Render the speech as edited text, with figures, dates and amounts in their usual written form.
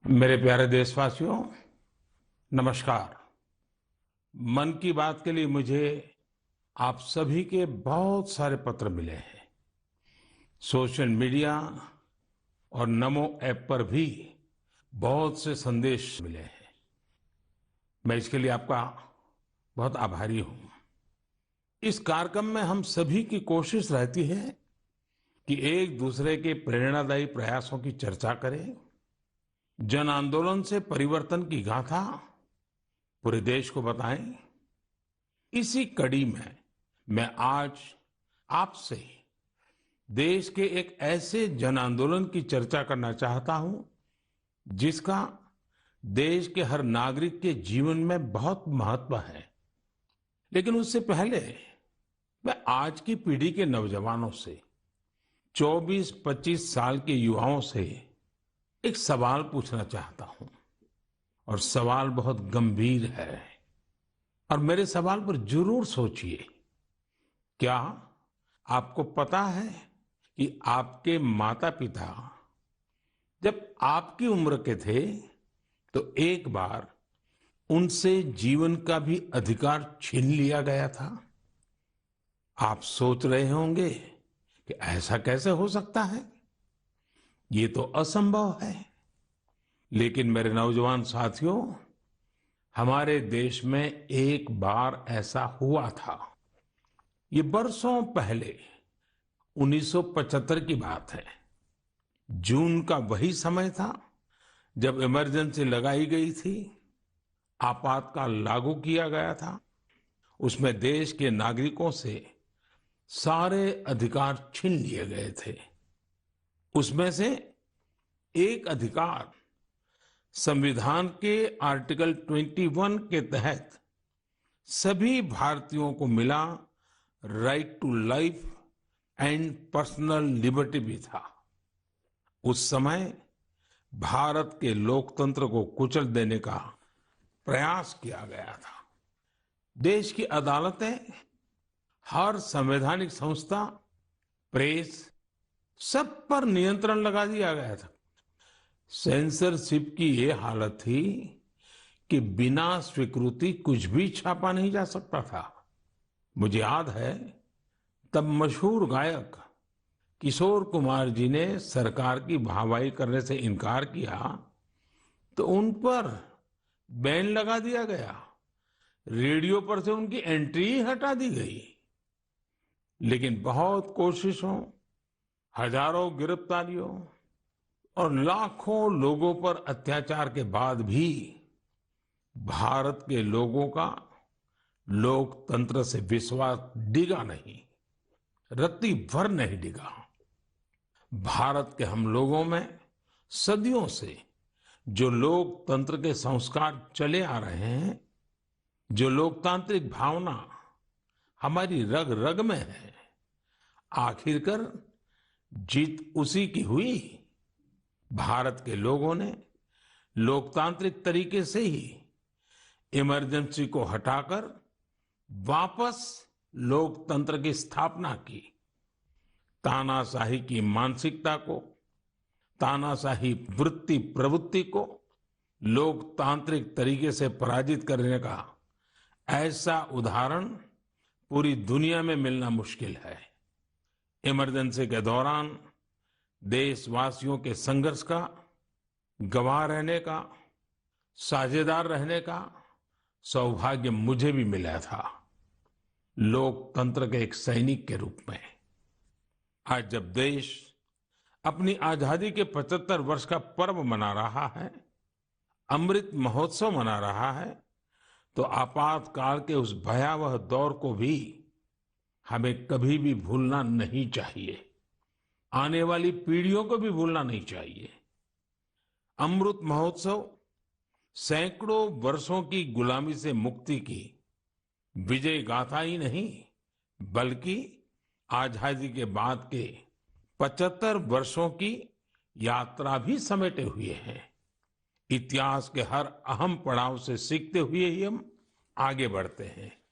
मेरे प्यारे देशवासियों, नमस्कार। मन की बात के लिए मुझे आप सभी के बहुत सारे पत्र मिले हैं। सोशल मीडिया और नमो ऐप पर भी बहुत से संदेश मिले हैं। मैं इसके लिए आपका बहुत आभारी हूं। इस कार्यक्रम में हम सभी की कोशिश रहती है कि एक दूसरे के प्रेरणादायी प्रयासों की चर्चा करें, जन आंदोलन से परिवर्तन की गाथा पूरे देश को बताएं। इसी कड़ी में मैं आज आपसे देश के एक ऐसे जन आंदोलन की चर्चा करना चाहता हूं जिसका देश के हर नागरिक के जीवन में बहुत महत्व है। लेकिन उससे पहले मैं आज की पीढ़ी के नौजवानों से, 24-25 साल के युवाओं से एक सवाल पूछना चाहता हूं। और सवाल बहुत गंभीर है और मेरे सवाल पर जरूर सोचिए। क्या आपको पता है कि आपके माता पिता जब आपकी उम्र के थे तो एक बार उनसे जीवन का भी अधिकार छीन लिया गया था? आप सोच रहे होंगे कि ऐसा कैसे हो सकता है, ये तो असंभव है। लेकिन मेरे नौजवान साथियों, हमारे देश में एक बार ऐसा हुआ था। ये बरसों पहले 1975 की बात है। जून का वही समय था जब इमरजेंसी लगाई गई थी, आपातकाल लागू किया गया था। उसमें देश के नागरिकों से सारे अधिकार छीन लिए गए थे। उसमें से एक अधिकार संविधान के आर्टिकल 21 के तहत सभी भारतीयों को मिला, right to life and personal liberty भी था। उस समय भारत के लोकतंत्र को कुचल देने का प्रयास किया गया था। देश की अदालतें, हर संवैधानिक संस्था, प्रेस, सब पर नियंत्रण लगा दिया गया था। सेंसरशिप की ये हालत थी कि बिना स्वीकृति कुछ भी छापा नहीं जा सकता था। मुझे याद है, तब मशहूर गायक किशोर कुमार जी ने सरकार की वाहवाही करने से इनकार किया तो उन पर बैन लगा दिया गया। रेडियो पर से उनकी एंट्री ही हटा दी गई। लेकिन बहुत कोशिशों, हजारों गिरफ्तारियों और लाखों लोगों पर अत्याचार के बाद भी भारत के लोगों का लोकतंत्र से विश्वास डिगा नहीं, रत्ती भर नहीं डिगा। भारत के हम लोगों में सदियों से जो लोकतंत्र के संस्कार चले आ रहे हैं, जो लोकतांत्रिक भावना हमारी रग रग में है, आखिरकार जीत उसी की हुई। भारत के लोगों ने लोकतांत्रिक तरीके से ही इमरजेंसी को हटाकर वापस लोकतंत्र की स्थापना की। तानाशाही की मानसिकता को, तानाशाही वृत्ति प्रवृत्ति को लोकतांत्रिक तरीके से पराजित करने का ऐसा उदाहरण पूरी दुनिया में मिलना मुश्किल है। इमरजेंसी के दौरान देशवासियों के संघर्ष का गवाह रहने का, साझेदार रहने का सौभाग्य मुझे भी मिला था, लोकतंत्र के एक सैनिक के रूप में। आज जब देश अपनी आजादी के 75 वर्ष का पर्व मना रहा है, अमृत महोत्सव मना रहा है, तो आपातकाल के उस भयावह दौर को भी हमें कभी भी भूलना नहीं चाहिए। आने वाली पीढ़ियों को भी भूलना नहीं चाहिए। अमृत महोत्सव सैकड़ों वर्षों की गुलामी से मुक्ति की विजय गाथा ही नहीं, बल्कि आजादी के बाद के 75 वर्षों की यात्रा भी समेटे हुए हैं। इतिहास के हर अहम पड़ाव से सीखते हुए ही हम आगे बढ़ते हैं।